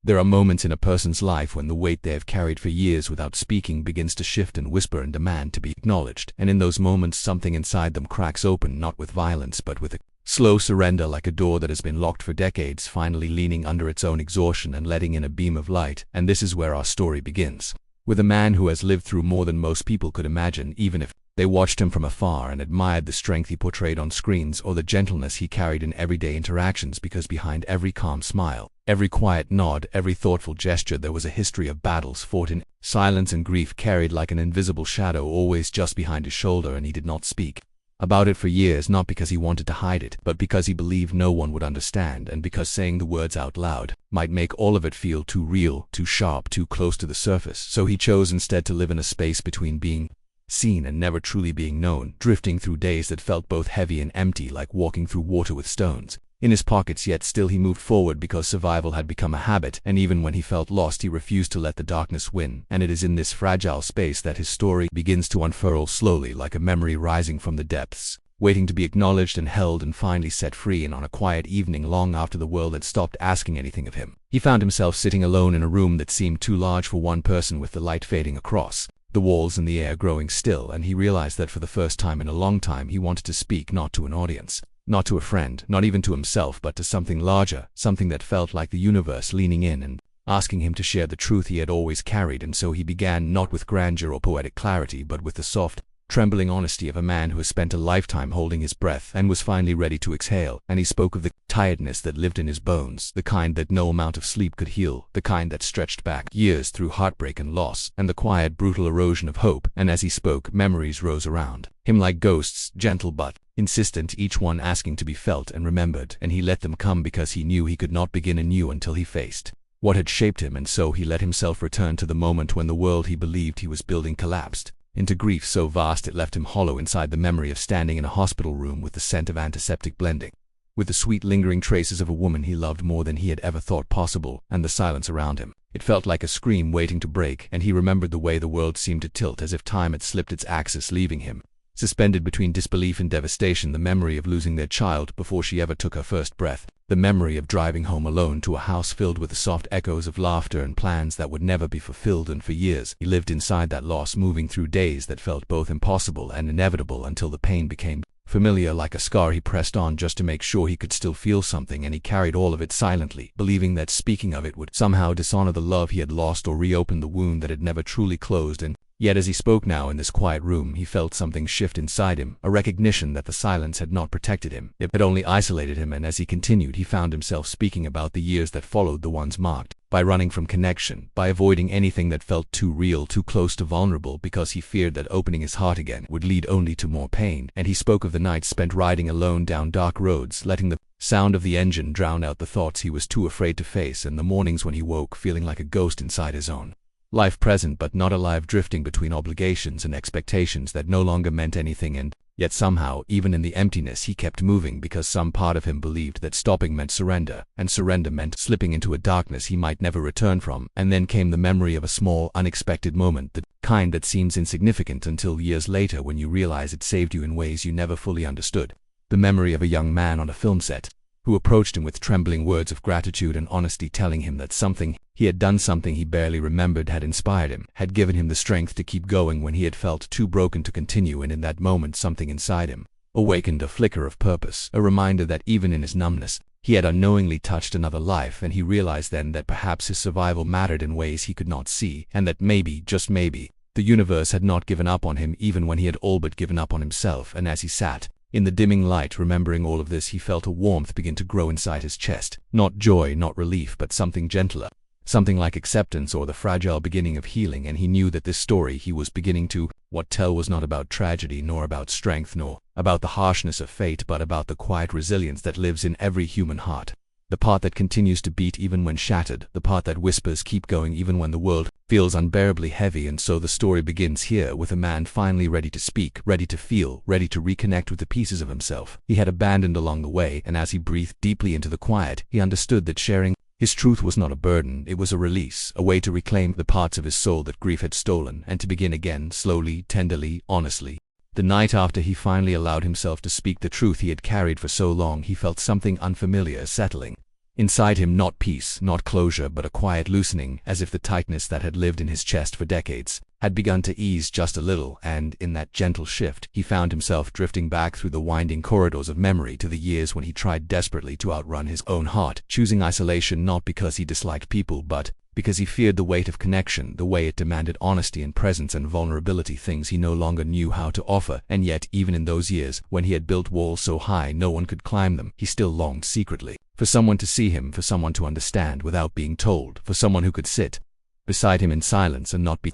There are moments in a person's life when the weight they have carried for years without speaking begins to shift and whisper and demand to be acknowledged. And in those moments, something inside them cracks open, not with violence, but with a slow surrender, like a door that has been locked for decades, finally leaning under its own exhaustion and letting in a beam of light. And this is where our story begins, with a man who has lived through more than most people could imagine, even if they watched him from afar and admired the strength he portrayed on screens or the gentleness he carried in everyday interactions, because behind every calm smile, every quiet nod, every thoughtful gesture, there was a history of battles fought in silence and grief carried like an invisible shadow always just behind his shoulder, and he did not speak about it for years, not because he wanted to hide it, but because he believed no one would understand, and because saying the words out loud might make all of it feel too real, too sharp, too close to the surface. So he chose instead to live in a space between being seen and never truly being known, drifting through days that felt both heavy and empty, like walking through water with stones in his pockets. Yet still he moved forward because survival had become a habit, and even when he felt lost, he refused to let the darkness win. And it is in this fragile space that his story begins to unfurl slowly, like a memory rising from the depths, waiting to be acknowledged and held and finally set free. And on a quiet evening, long after the world had stopped asking anything of him, he found himself sitting alone in a room that seemed too large for one person, with the light fading across the walls and the air growing still. And he realized that for the first time in a long time he wanted to speak, not to an audience, not to a friend, not even to himself, but to something larger, something that felt like the universe leaning in and asking him to share the truth he had always carried. And so he began, not with grandeur or poetic clarity, but with the soft, trembling honesty of a man who has spent a lifetime holding his breath and was finally ready to exhale. And he spoke of the tiredness that lived in his bones, the kind that no amount of sleep could heal, the kind that stretched back years through heartbreak and loss, and the quiet, brutal erosion of hope. And as he spoke, memories rose around him like ghosts, gentle but insistent, each one asking to be felt and remembered. And he let them come because he knew he could not begin anew until he faced what had shaped him. And so he let himself return to the moment when the world he believed he was building collapsed into grief so vast it left him hollow inside, the memory of standing in a hospital room with the scent of antiseptic blending with the sweet lingering traces of a woman he loved more than he had ever thought possible, and the silence around him. It felt like a scream waiting to break, and he remembered the way the world seemed to tilt, as if time had slipped its axis, leaving him suspended between disbelief and devastation. The memory of losing their child before she ever took her first breath, the memory of driving home alone to a house filled with the soft echoes of laughter and plans that would never be fulfilled. And for years he lived inside that loss, moving through days that felt both impossible and inevitable, until the pain became familiar. Like a scar, he pressed on just to make sure he could still feel something, and he carried all of it silently, believing that speaking of it would somehow dishonor the love he had lost or reopen the wound that had never truly closed. And yet as he spoke now in this quiet room, he felt something shift inside him, a recognition that the silence had not protected him, it had only isolated him. And as he continued, he found himself speaking about the years that followed, the ones marked by running from connection, by avoiding anything that felt too real, too close to vulnerable, because he feared that opening his heart again would lead only to more pain. And he spoke of the nights spent riding alone down dark roads, letting the sound of the engine drown out the thoughts he was too afraid to face, and the mornings when he woke feeling like a ghost inside his own life, present but not alive, drifting between obligations and expectations that no longer meant anything. And yet somehow, even in the emptiness, he kept moving, because some part of him believed that stopping meant surrender, and surrender meant slipping into a darkness he might never return from. And then came the memory of a small, unexpected moment, the kind that seems insignificant until years later when you realize it saved you in ways you never fully understood. The memory of a young man on a film set who approached him with trembling words of gratitude and honesty, telling him that something he had done, something he barely remembered, had inspired him, had given him the strength to keep going when he had felt too broken to continue. And in that moment, something inside him awakened, a flicker of purpose, a reminder that even in his numbness, he had unknowingly touched another life. And he realized then that perhaps his survival mattered in ways he could not see, and that maybe, just maybe, the universe had not given up on him even when he had all but given up on himself. And as he sat in the dimming light, remembering all of this, he felt a warmth begin to grow inside his chest. Not joy, not relief, but something gentler, something like acceptance or the fragile beginning of healing. And he knew that this story he was beginning to tell was not about tragedy, nor about strength, nor about the harshness of fate, but about the quiet resilience that lives in every human heart. The part that continues to beat even when shattered, the part that whispers keep going even when the world feels unbearably heavy. And so the story begins here, with a man finally ready to speak, ready to feel, ready to reconnect with the pieces of himself he had abandoned along the way. And as he breathed deeply into the quiet, he understood that sharing his truth was not a burden, it was a release, a way to reclaim the parts of his soul that grief had stolen, and to begin again, slowly, tenderly, honestly. The night after he finally allowed himself to speak the truth he had carried for so long, he felt something unfamiliar settling Inside him, not peace, not closure, but a quiet loosening, as if the tightness that had lived in his chest for decades had begun to ease just a little, and in that gentle shift, he found himself drifting back through the winding corridors of memory to the years when he tried desperately to outrun his own heart, choosing isolation not because he disliked people, but because he feared the weight of connection, the way it demanded honesty and presence and vulnerability, things he no longer knew how to offer. And yet, even in those years, when he had built walls so high no one could climb them, he still longed secretly for someone to see him, for someone to understand without being told, for someone who could sit beside him in silence and not be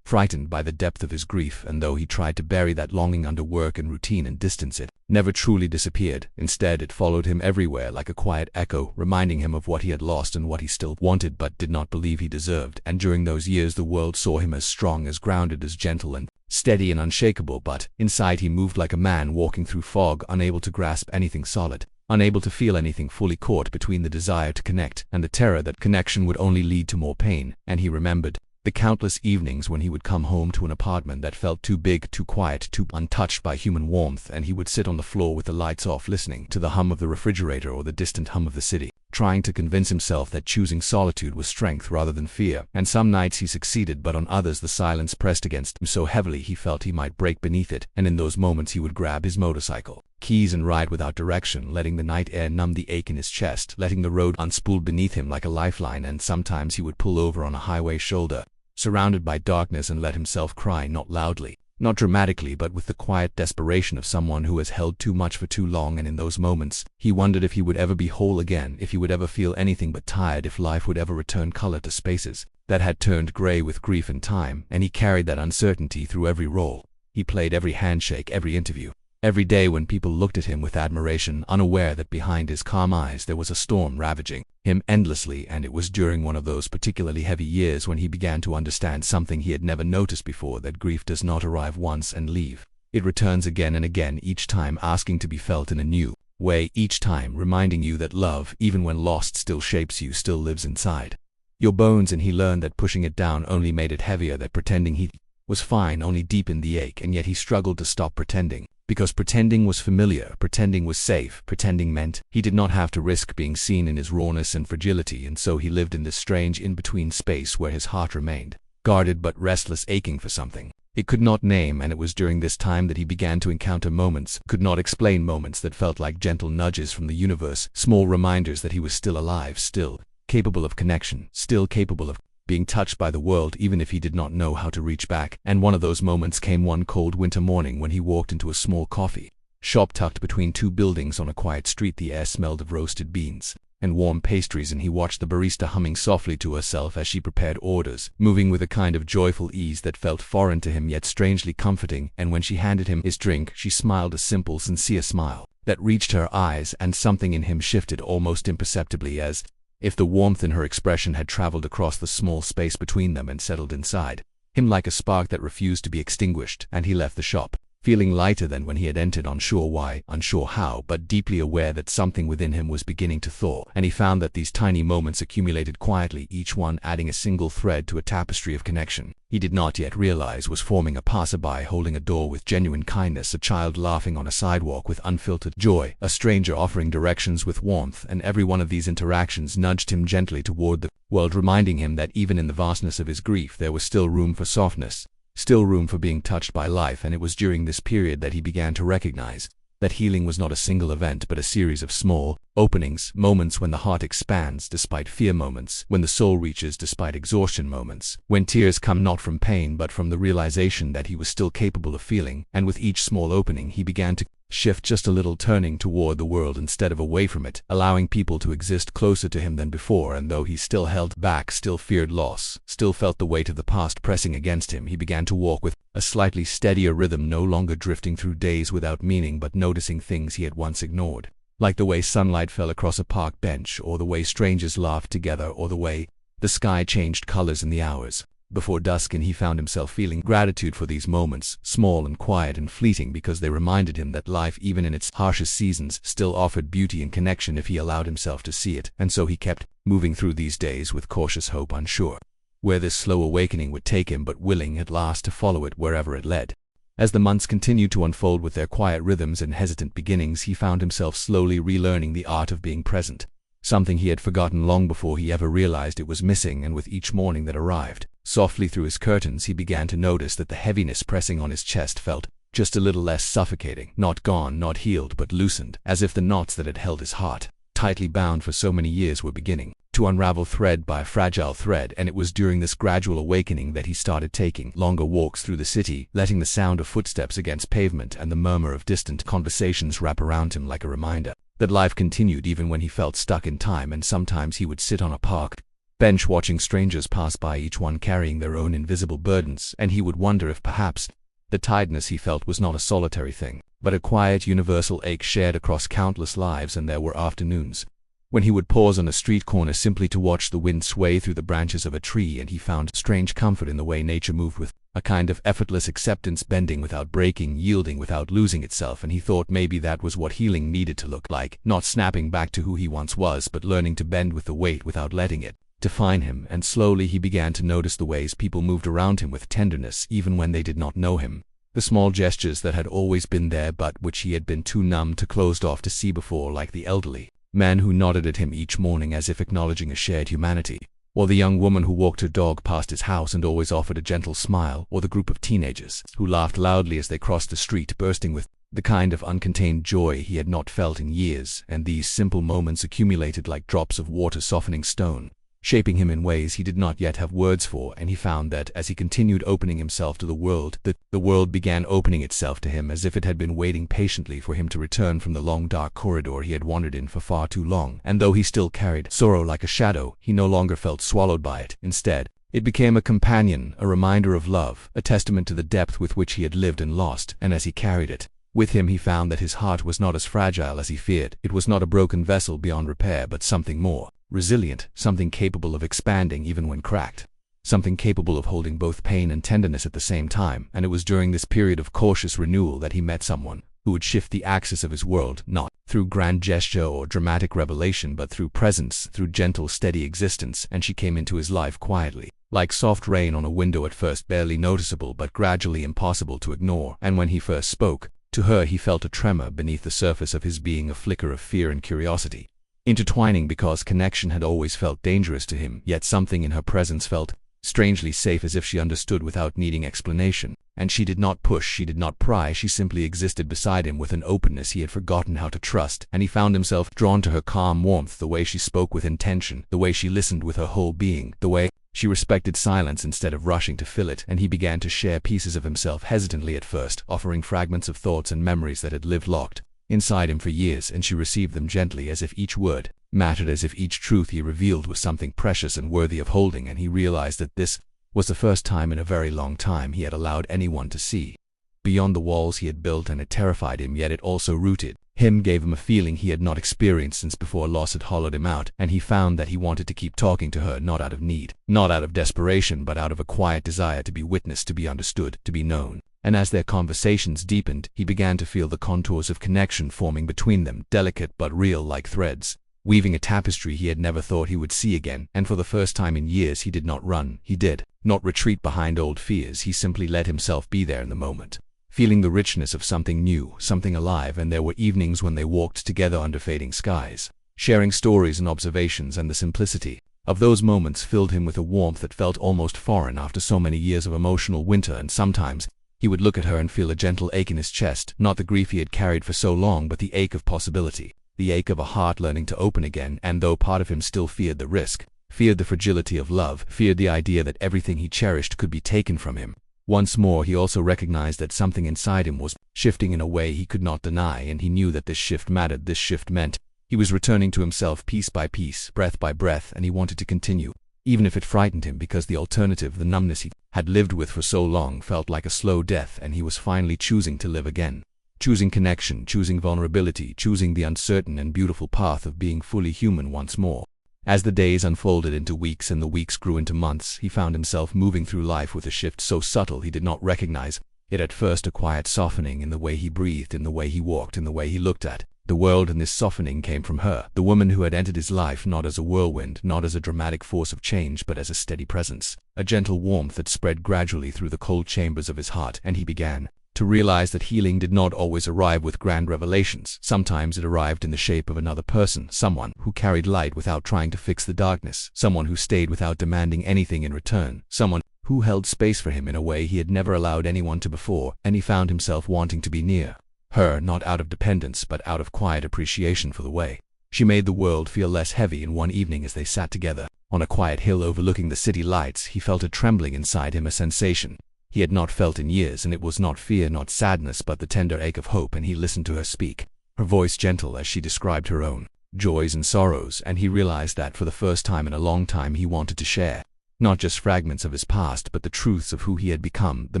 frightened by the depth of his grief. And though he tried to bury that longing under work and routine and distance, it never truly disappeared. Instead, it followed him everywhere like a quiet echo, reminding him of what he had lost and what he still wanted but did not believe he deserved. And during those years the world saw him as strong, as grounded, as gentle and steady and unshakable, but inside he moved like a man walking through fog, unable to grasp anything solid, unable to feel anything, fully caught between the desire to connect and the terror that connection would only lead to more pain. And he remembered the countless evenings when he would come home to an apartment that felt too big, too quiet, too untouched by human warmth, and he would sit on the floor with the lights off, listening to the hum of the refrigerator or the distant hum of the city, trying to convince himself that choosing solitude was strength rather than fear. And some nights he succeeded, but on others the silence pressed against him so heavily he felt he might break beneath it. And in those moments he would grab his motorcycle keys and ride without direction, letting the night air numb the ache in his chest, letting the road unspool beneath him like a lifeline. And sometimes he would pull over on a highway shoulder, surrounded by darkness, and let himself cry, not loudly, not dramatically, but with the quiet desperation of someone who has held too much for too long. And in those moments, he wondered if he would ever be whole again, if he would ever feel anything but tired, if life would ever return color to spaces that had turned gray with grief and time. And he carried that uncertainty through every role he played, every handshake, every interview, every day when people looked at him with admiration, unaware that behind his calm eyes there was a storm ravaging him endlessly. And it was during one of those particularly heavy years when he began to understand something he had never noticed before, that grief does not arrive once and leave. It returns again and again, each time asking to be felt in a new way, each time reminding you that love, even when lost, still shapes you, still lives inside your bones. And he learned that pushing it down only made it heavier, that pretending he was fine only deepened the ache. And yet he struggled to stop pretending, because pretending was familiar, pretending was safe, pretending meant he did not have to risk being seen in his rawness and fragility. And so he lived in this strange in-between space where his heart remained guarded but restless, aching for something it could not name. And it was during this time that he began to encounter moments, could not explain moments, that felt like gentle nudges from the universe, small reminders that he was still alive, still capable of connection, still capable of being touched by the world, even if he did not know how to reach back. And one of those moments came one cold winter morning when he walked into a small coffee shop tucked between two buildings on a quiet street. The air smelled of roasted beans and warm pastries, and he watched the barista humming softly to herself as she prepared orders, moving with a kind of joyful ease that felt foreign to him yet strangely comforting. And when she handed him his drink, she smiled, a simple, sincere smile that reached her eyes, and something in him shifted almost imperceptibly, as if the warmth in her expression had traveled across the small space between them and settled inside him like a spark that refused to be extinguished. And he left the shop, feeling lighter than when he had entered, unsure why, unsure how, but deeply aware that something within him was beginning to thaw. And he found that these tiny moments accumulated quietly, each one adding a single thread to a tapestry of connection he did not yet realize was forming. A passerby holding a door with genuine kindness, a child laughing on a sidewalk with unfiltered joy, a stranger offering directions with warmth, and every one of these interactions nudged him gently toward the world, reminding him that even in the vastness of his grief there was still room for softness, still room for being touched by life. And it was during this period that he began to recognize that healing was not a single event but a series of small openings, moments when the heart expands despite fear, moments when the soul reaches despite exhaustion, moments when tears come not from pain but from the realization that he was still capable of feeling. And with each small opening he began to shift just a little, turning toward the world instead of away from it, allowing people to exist closer to him than before. And though he still held back, still feared loss, still felt the weight of the past pressing against him, he began to walk with a slightly steadier rhythm, no longer drifting through days without meaning but noticing things he had once ignored, like the way sunlight fell across a park bench, or the way strangers laughed together, or the way the sky changed colors in the hours before dusk. And he found himself feeling gratitude for these moments, small and quiet and fleeting, because they reminded him that life, even in its harshest seasons, still offered beauty and connection if he allowed himself to see it. And so he kept moving through these days with cautious hope, unsure where this slow awakening would take him, but willing at last to follow it wherever it led. As the months continued to unfold with their quiet rhythms and hesitant beginnings, he found himself slowly relearning the art of being present, something he had forgotten long before he ever realized it was missing, and with each morning that arrived, softly through his curtains he began to notice that the heaviness pressing on his chest felt just a little less suffocating, not gone, not healed, but loosened, as if the knots that had held his heart, tightly bound for so many years, were beginning to unravel thread by fragile thread. And it was during this gradual awakening that he started taking longer walks through the city, letting the sound of footsteps against pavement and the murmur of distant conversations wrap around him like a reminder that life continued even when he felt stuck in time. And sometimes he would sit on a park bench watching strangers pass by, each one carrying their own invisible burdens, and he would wonder if perhaps the tiredness he felt was not a solitary thing, but a quiet universal ache shared across countless lives. And there were afternoons when he would pause on a street corner simply to watch the wind sway through the branches of a tree, and he found strange comfort in the way nature moved, with a kind of effortless acceptance, bending without breaking, yielding without losing itself. And he thought maybe that was what healing needed to look like, not snapping back to who he once was, but learning to bend with the weight without letting it define him. And slowly he began to notice the ways people moved around him with tenderness, even when they did not know him. The small gestures that had always been there, but which he had been too numb to closed off to see before, like the elderly man who nodded at him each morning as if acknowledging a shared humanity, or the young woman who walked her dog past his house and always offered a gentle smile, or the group of teenagers who laughed loudly as they crossed the street, bursting with the kind of uncontained joy he had not felt in years. And these simple moments accumulated like drops of water, softening stone, shaping him in ways he did not yet have words for. And he found that as he continued opening himself to the world, the world began opening itself to him, as if it had been waiting patiently for him to return from the long dark corridor he had wandered in for far too long. And though he still carried sorrow like a shadow, he no longer felt swallowed by it. Instead, it became a companion, a reminder of love, a testament to the depth with which he had lived and lost. And as he carried it with him, he found that his heart was not as fragile as he feared. It was not a broken vessel beyond repair, but something more resilient, something capable of expanding even when cracked, something capable of holding both pain and tenderness at the same time. And it was during this period of cautious renewal that he met someone who would shift the axis of his world, not through grand gesture or dramatic revelation, but through presence, through gentle, steady existence. And she came into his life quietly, like soft rain on a window, at first barely noticeable but gradually impossible to ignore. And when he first spoke to her, he felt a tremor beneath the surface of his being, a flicker of fear and curiosity intertwining, because connection had always felt dangerous to him, yet something in her presence felt strangely safe, as if she understood without needing explanation. And she did not push, she did not pry, she simply existed beside him with an openness he had forgotten how to trust. And he found himself drawn to her calm warmth, the way she spoke with intention, the way she listened with her whole being, the way she respected silence instead of rushing to fill it. And he began to share pieces of himself, hesitantly at first, offering fragments of thoughts and memories that had lived locked inside him for years. And she received them gently, as if each word mattered, as if each truth he revealed was something precious and worthy of holding. And he realized that this was the first time in a very long time he had allowed anyone to see beyond the walls he had built. And it terrified him, yet it also rooted him, gave him a feeling he had not experienced since before loss had hollowed him out. And he found that he wanted to keep talking to her, not out of need, not out of desperation, but out of a quiet desire to be witnessed, to be understood, to be known. And as their conversations deepened, he began to feel the contours of connection forming between them, delicate but real, like threads weaving a tapestry he had never thought he would see again. And for the first time in years he did not run, he did not retreat behind old fears, he simply let himself be there in the moment, feeling the richness of something new, something alive. And there were evenings when they walked together under fading skies, sharing stories and observations, and the simplicity of those moments filled him with a warmth that felt almost foreign after so many years of emotional winter. And sometimes he would look at her and feel a gentle ache in his chest, not the grief he had carried for so long, but the ache of possibility, the ache of a heart learning to open again. And though part of him still feared the risk, feared the fragility of love, feared the idea that everything he cherished could be taken from him once more, he also recognized that something inside him was shifting in a way he could not deny. And he knew that this shift mattered. This shift meant he was returning to himself piece by piece, breath by breath. And he wanted to continue, even if it frightened him, because the alternative, the numbness he had lived with for so long, felt like a slow death. And he was finally choosing to live again, choosing connection, choosing vulnerability, choosing the uncertain and beautiful path of being fully human once more. As the days unfolded into weeks and the weeks grew into months, he found himself moving through life with a shift so subtle he did not recognize it at first, a quiet softening in the way he breathed, in the way he walked, in the way he looked at the world. And this softening came from her, the woman who had entered his life not as a whirlwind, not as a dramatic force of change, but as a steady presence, a gentle warmth that spread gradually through the cold chambers of his heart. And he began to realize that healing did not always arrive with grand revelations. Sometimes it arrived in the shape of another person, someone who carried light without trying to fix the darkness, someone who stayed without demanding anything in return, someone who held space for him in a way he had never allowed anyone to before, and he found himself wanting to be near her, not out of dependence but out of quiet appreciation for the way she made the world feel less heavy. In one evening as they sat together on a quiet hill overlooking the city lights, he felt a trembling inside him, a sensation he had not felt in years, and it was not fear, not sadness, but the tender ache of hope. And he listened to her speak, her voice gentle as she described her own joys and sorrows, and he realized that for the first time in a long time he wanted to share not just fragments of his past, but the truths of who he had become, the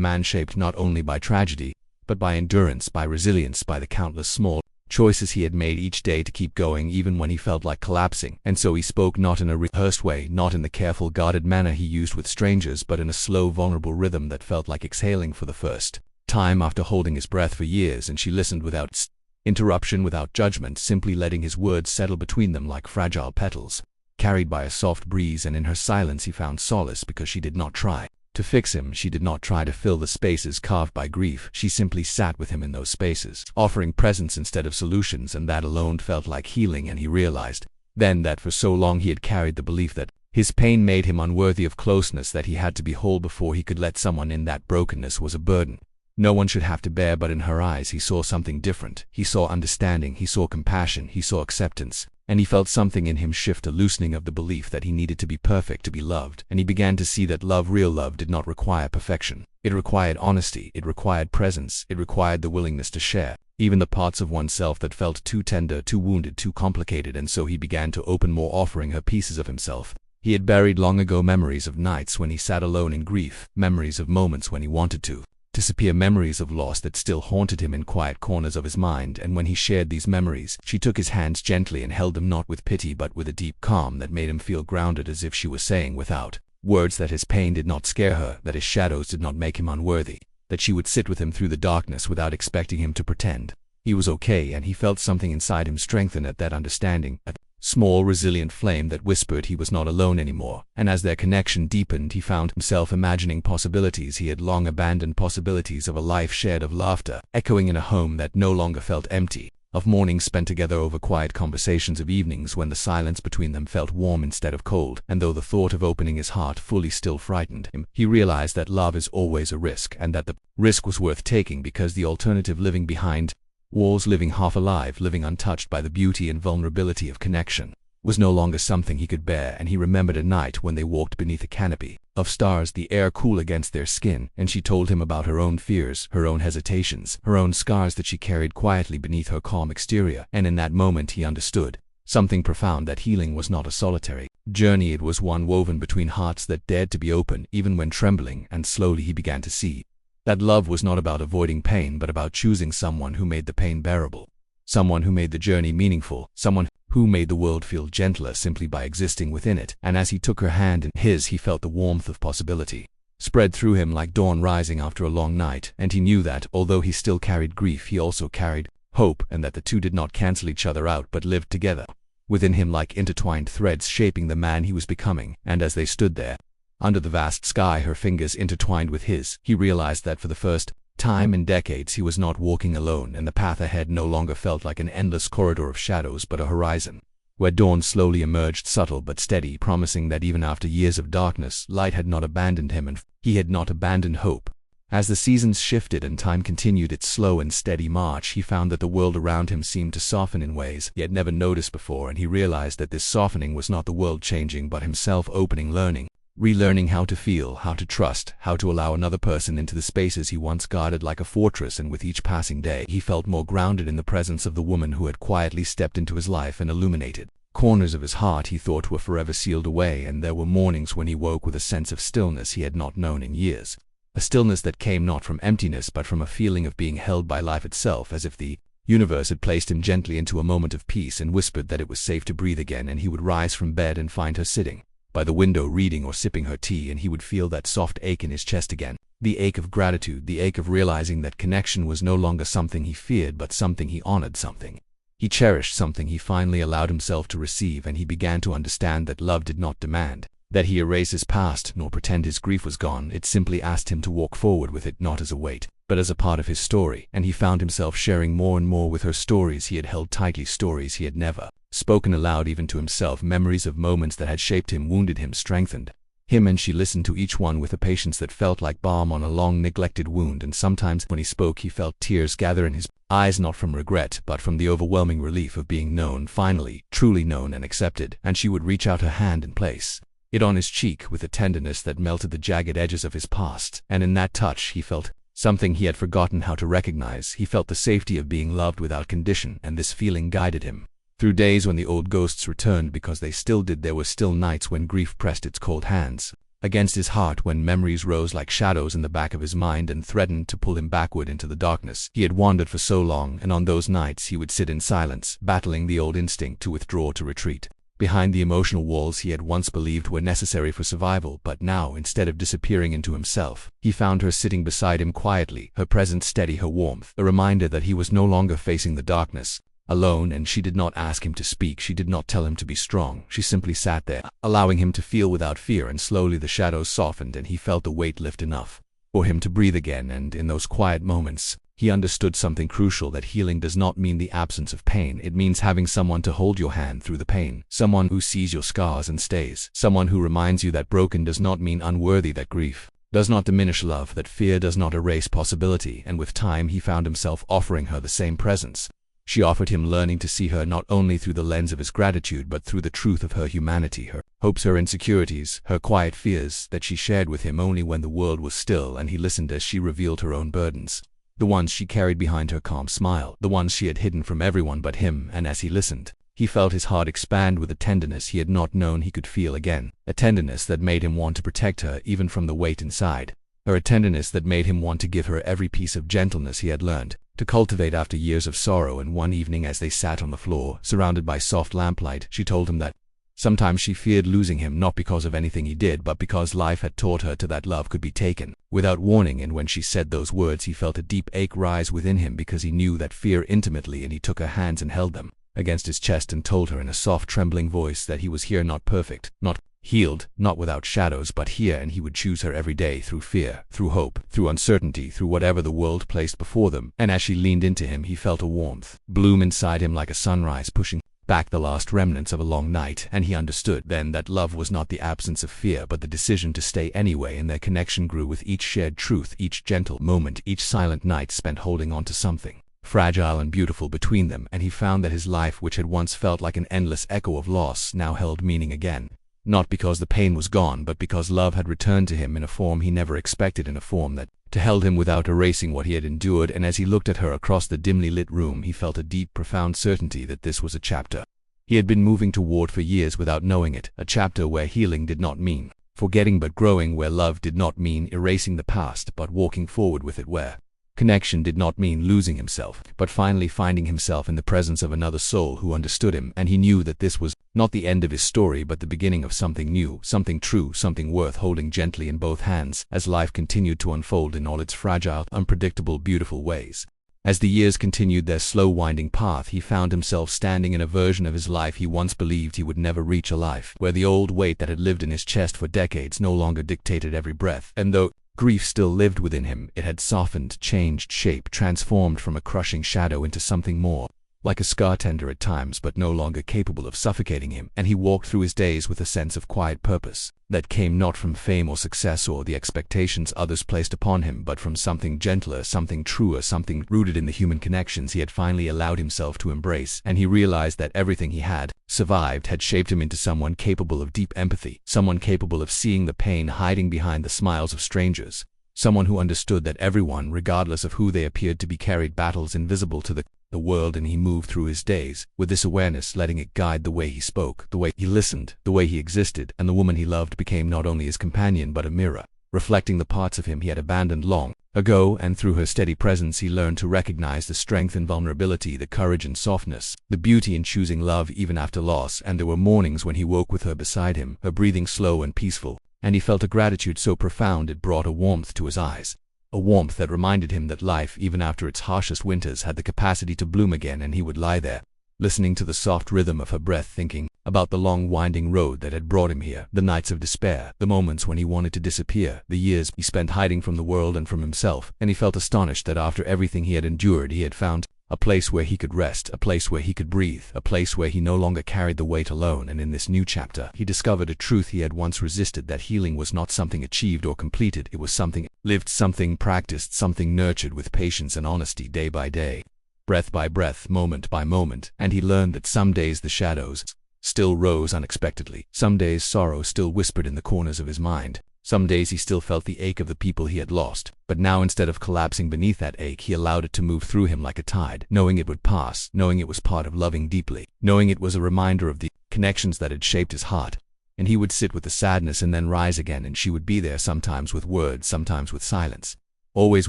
man shaped not only by tragedy, but by endurance, by resilience, by the countless small choices he had made each day to keep going even when he felt like collapsing. And so he spoke, not in a rehearsed way, not in the careful, guarded manner he used with strangers, but in a slow, vulnerable rhythm that felt like exhaling for the first time after holding his breath for years. And she listened without interruption, without judgment, simply letting his words settle between them like fragile petals carried by a soft breeze. And in her silence he found solace, because she did not try to fix him. She did not try to fill the spaces carved by grief. She simply sat with him in those spaces, offering presence instead of solutions, and that alone felt like healing. And he realized then that for so long he had carried the belief that his pain made him unworthy of closeness, that he had to be whole before he could let someone in. That brokenness was a burden no one should have to bear, but in her eyes he saw something different. He saw understanding, he saw compassion, he saw acceptance. And he felt something in him shift, a loosening of the belief that he needed to be perfect to be loved. And he began to see that love, real love, did not require perfection. It required honesty, it required presence, it required the willingness to share even the parts of oneself that felt too tender, too wounded, too complicated. And so he began to open more, offering her pieces of himself he had buried long ago, memories of nights when he sat alone in grief, memories of moments when he wanted to disappear, memories of loss that still haunted him in quiet corners of his mind. And when he shared these memories, she took his hands gently and held them, not with pity but with a deep calm that made him feel grounded, as if she was saying without words that his pain did not scare her, that his shadows did not make him unworthy, that she would sit with him through the darkness without expecting him to pretend he was okay. And he felt something inside him strengthen at that understanding, a small resilient flame that whispered he was not alone anymore. And as their connection deepened, he found himself imagining possibilities he had long abandoned, possibilities of a life shared, of laughter echoing in a home that no longer felt empty, of mornings spent together over quiet conversations, of evenings when the silence between them felt warm instead of cold. And though the thought of opening his heart fully still frightened him, he realized that love is always a risk, and that the risk was worth taking, because the alternative, living behind walls, living half alive, living untouched by the beauty and vulnerability of connection, was no longer something he could bear. And he remembered a night when they walked beneath a canopy of stars, the air cool against their skin, and she told him about her own fears, her own hesitations, her own scars that she carried quietly beneath her calm exterior. And in that moment he understood something profound, that healing was not a solitary journey, it was one woven between hearts that dared to be open even when trembling. And slowly he began to see that love was not about avoiding pain, but about choosing someone who made the pain bearable, someone who made the journey meaningful, someone who made the world feel gentler simply by existing within it. And as he took her hand in his, he felt the warmth of possibility spread through him like dawn rising after a long night. And he knew that, although he still carried grief, he also carried hope, and that the two did not cancel each other out but lived together within him like intertwined threads, shaping the man he was becoming. And as they stood there under the vast sky, her fingers intertwined with his, he realized that for the first time in decades he was not walking alone, and the path ahead no longer felt like an endless corridor of shadows, but a horizon where dawn slowly emerged, subtle but steady, promising that even after years of darkness, light had not abandoned him, and he had not abandoned hope. As the seasons shifted and time continued its slow and steady march, he found that the world around him seemed to soften in ways he had never noticed before. And he realized that this softening was not the world changing, but himself opening, learning, relearning how to feel, how to trust, how to allow another person into the spaces he once guarded like a fortress. And with each passing day, he felt more grounded in the presence of the woman who had quietly stepped into his life and illuminated corners of his heart he thought were forever sealed away. And there were mornings when he woke with a sense of stillness he had not known in years, a stillness that came not from emptiness but from a feeling of being held by life itself, as if the universe had placed him gently into a moment of peace and whispered that it was safe to breathe again. And he would rise from bed and find her sitting by the window reading or sipping her tea, and he would feel that soft ache in his chest again, the ache of gratitude, the ache of realizing that connection was no longer something he feared but something he honored, something he cherished, something he finally allowed himself to receive. And he began to understand that love did not demand that he erase his past, nor pretend his grief was gone. It simply asked him to walk forward with it, not as a weight, but as a part of his story. And he found himself sharing more and more with her stories he had held tightly, stories he had never spoken aloud even to himself, memories of moments that had shaped him, wounded him, strengthened him. And she listened to each one with a patience that felt like balm on a long neglected wound. And sometimes when he spoke, he felt tears gather in his eyes, not from regret, but from the overwhelming relief of being known, finally, truly known and accepted. And she would reach out her hand and place it on his cheek with a tenderness that melted the jagged edges of his past. And in that touch he felt something he had forgotten how to recognize. He felt the safety of being loved without condition, and this feeling guided him through days when the old ghosts returned, because they still did. There were still nights when grief pressed its cold hands against his heart, when memories rose like shadows in the back of his mind and threatened to pull him backward into the darkness he had wandered for so long. And on those nights he would sit in silence, battling the old instinct to withdraw, to retreat behind the emotional walls he had once believed were necessary for survival. But now, instead of disappearing into himself, he found her sitting beside him quietly, her presence steady, her warmth a reminder that he was no longer facing the darkness alone. And she did not ask him to speak, she did not tell him to be strong. She simply sat there, allowing him to feel without fear. And slowly the shadows softened, and he felt the weight lift enough for him to breathe again. And in those quiet moments, he understood something crucial, that healing does not mean the absence of pain. It means having someone to hold your hand through the pain, someone who sees your scars and stays, someone who reminds you that broken does not mean unworthy, that grief does not diminish love, that fear does not erase possibility. And with time he found himself offering her the same presence. She offered him, learning to see her not only through the lens of his gratitude, but through the truth of her humanity, her hopes, her insecurities, her quiet fears, that she shared with him only when the world was still. And he listened as she revealed her own burdens, the ones she carried behind her calm smile, the ones she had hidden from everyone but him. And as he listened, he felt his heart expand with a tenderness he had not known he could feel again, a tenderness that made him want to protect her even from the weight inside her, a tenderness that made him want to give her every piece of gentleness he had learned to cultivate after years of sorrow. And one evening, as they sat on the floor, surrounded by soft lamplight, she told him that sometimes she feared losing him, not because of anything he did, but because life had taught her that love could be taken without warning. And when she said those words, he felt a deep ache rise within him, because he knew that fear intimately. And he took her hands and held them against his chest and told her in a soft, trembling voice that he was here, not perfect, not healed, not without shadows, but here. And he would choose her every day, through fear, through hope, through uncertainty, through whatever the world placed before them. And as she leaned into him, he felt a warmth bloom inside him like a sunrise, pushing back the last remnants of a long night. And he understood then that love was not the absence of fear, but the decision to stay anyway. And their connection grew with each shared truth, each gentle moment, each silent night spent holding on to something fragile and beautiful between them. And he found that his life, which had once felt like an endless echo of loss, now held meaning again. Not because the pain was gone, but because love had returned to him in a form he never expected, in a form that held him without erasing what he had endured. And as he looked at her across the dimly lit room, he felt a deep, profound certainty that this was a chapter he had been moving toward for years without knowing it, a chapter where healing did not mean forgetting but growing, where love did not mean erasing the past but walking forward with it, where connection did not mean losing himself, but finally finding himself in the presence of another soul who understood him. And he knew that this was not the end of his story, but the beginning of something new, something true, something worth holding gently in both hands, as life continued to unfold in all its fragile, unpredictable, beautiful ways. As the years continued their slow winding path, he found himself standing in a version of his life he once believed he would never reach, a life where the old weight that had lived in his chest for decades no longer dictated every breath. And though grief still lived within him, it had softened, changed shape, transformed from a crushing shadow into something more like a scar, tender at times but no longer capable of suffocating him. And he walked through his days with a sense of quiet purpose that came not from fame or success or the expectations others placed upon him, but from something gentler, something truer, something rooted in the human connections he had finally allowed himself to embrace. And he realized that everything he had survived had shaped him into someone capable of deep empathy, someone capable of seeing the pain hiding behind the smiles of strangers, someone who understood that everyone, regardless of who they appeared to be, carried battles invisible to the world. And he moved through his days with this awareness, letting it guide the way he spoke, the way he listened, the way he existed. And the woman he loved became not only his companion but a mirror, reflecting the parts of him he had abandoned long ago. And through her steady presence he learned to recognize the strength in vulnerability, the courage in softness, the beauty in choosing love even after loss. And there were mornings when he woke with her beside him, her breathing slow and peaceful, and he felt a gratitude so profound it brought a warmth to his eyes, a warmth that reminded him that life, even after its harshest winters, had the capacity to bloom again. And he would lie there, listening to the soft rhythm of her breath, thinking about the long winding road that had brought him here, the nights of despair, the moments when he wanted to disappear, the years he spent hiding from the world and from himself, and he felt astonished that after everything he had endured he had found a place where he could rest, a place where he could breathe, a place where he no longer carried the weight alone. And in this new chapter, he discovered a truth he had once resisted, that healing was not something achieved or completed, it was something lived, something practiced, something nurtured with patience and honesty day by day, breath by breath, moment by moment. And he learned that some days the shadows still rose unexpectedly, some days sorrow still whispered in the corners of his mind. Some days he still felt the ache of the people he had lost, but now instead of collapsing beneath that ache, he allowed it to move through him like a tide, knowing it would pass, knowing it was part of loving deeply, knowing it was a reminder of the connections that had shaped his heart. And he would sit with the sadness and then rise again, and she would be there, sometimes with words, sometimes with silence, always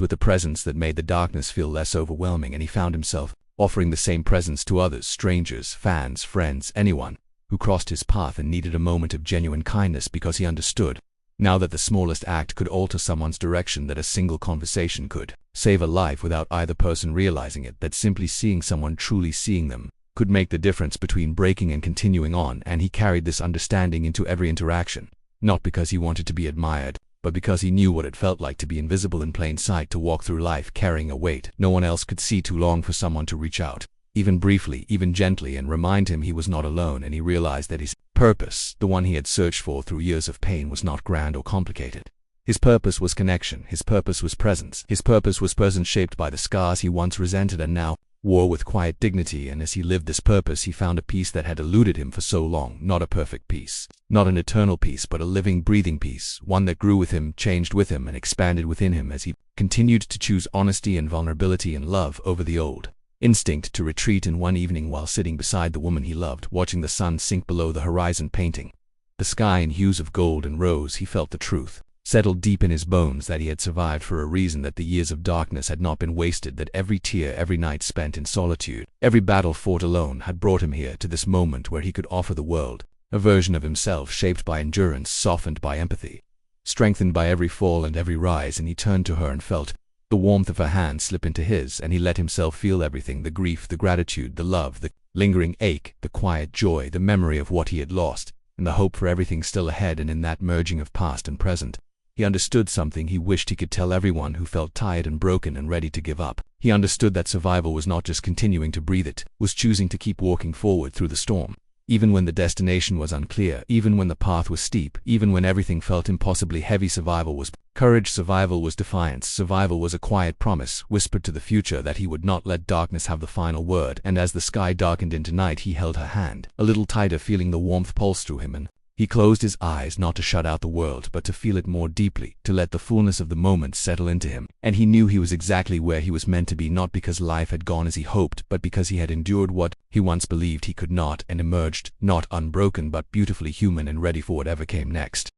with a presence that made the darkness feel less overwhelming. And he found himself offering the same presence to others, strangers, fans, friends, anyone who crossed his path and needed a moment of genuine kindness, because he understood now that the smallest act could alter someone's direction, that a single conversation could save a life without either person realizing it, that simply seeing someone, truly seeing them, could make the difference between breaking and continuing on. And he carried this understanding into every interaction, not because he wanted to be admired, but because he knew what it felt like to be invisible in plain sight, to walk through life carrying a weight no one else could see, too long for someone to reach out, even briefly, even gently, and remind him he was not alone. And he realized that his purpose, the one he had searched for through years of pain, was not grand or complicated. His purpose was connection, his purpose was presence, his purpose was presence shaped by the scars he once resented and now wore with quiet dignity. And as he lived this purpose, he found a peace that had eluded him for so long, not a perfect peace, not an eternal peace, but a living, breathing peace, one that grew with him, changed with him, and expanded within him as he continued to choose honesty and vulnerability and love over the old instinct to retreat. In one evening, while sitting beside the woman he loved, watching the sun sink below the horizon, painting the sky in hues of gold and rose, he felt the truth settled deep in his bones, that he had survived for a reason, that the years of darkness had not been wasted, that every tear, every night spent in solitude, every battle fought alone had brought him here to this moment where he could offer the world a version of himself shaped by endurance, softened by empathy, strengthened by every fall and every rise. And he turned to her and felt the warmth of her hand slip into his, and he let himself feel everything, the grief, the gratitude, the love, the lingering ache, the quiet joy, the memory of what he had lost, and the hope for everything still ahead. And in that merging of past and present, he understood something he wished he could tell everyone who felt tired and broken and ready to give up. He understood that survival was not just continuing to breathe, it was choosing to keep walking forward through the storm, even when the destination was unclear, even when the path was steep, even when everything felt impossibly heavy. Survival was courage, survival was defiance, survival was a quiet promise whispered to the future that he would not let darkness have the final word. And as the sky darkened into night, he held her hand a little tighter, feeling the warmth pulse through him, and he closed his eyes, not to shut out the world, but to feel it more deeply, to let the fullness of the moment settle into him. And he knew he was exactly where he was meant to be, not because life had gone as he hoped, but because he had endured what he once believed he could not, and emerged, not unbroken but beautifully human and ready for whatever came next.